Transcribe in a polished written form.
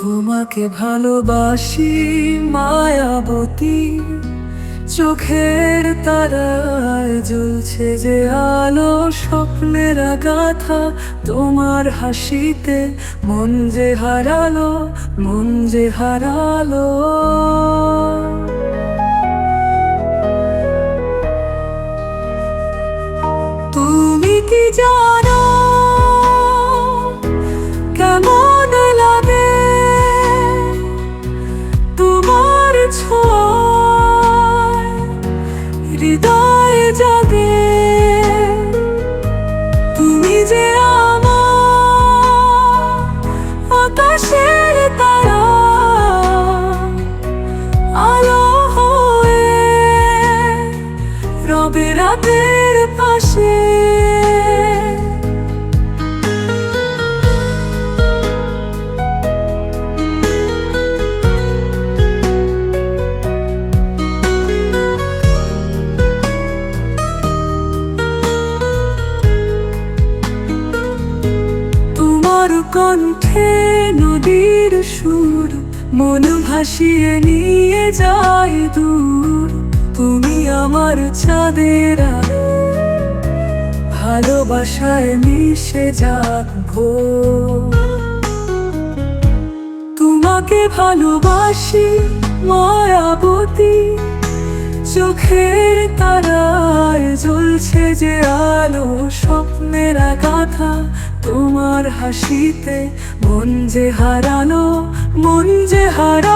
তোমাকে ভালোবাসি মায়াবতী, চোখের তারায় জ্বলছে যে আলো, স্বপ্নের গাথা তোমার হাসিতে মন যে হারালো, মন যে হারালো। তুমি কি জানো কেমন লাগে তোমার ছোঁয়ায় হৃদয় জাগে? তুমি যে আমার আকাশের তারা, আলো হয়ে রবে রাতের পাশে। তোমার কণ্ঠে নদীর সুর মন ভাসিয়ে নিয়ে যায় দূর। তুমি আমার চাঁদের আলো, ভালোবাসায় মিশে যাক ভোর। তোমাকে ভালোবাসি মায়াবতী, চোখের তারায় জ্বলছে যে আলো, স্বপ্নের গাথা তোমার হাসিতে মন যে হারালো, মন যে হারালো।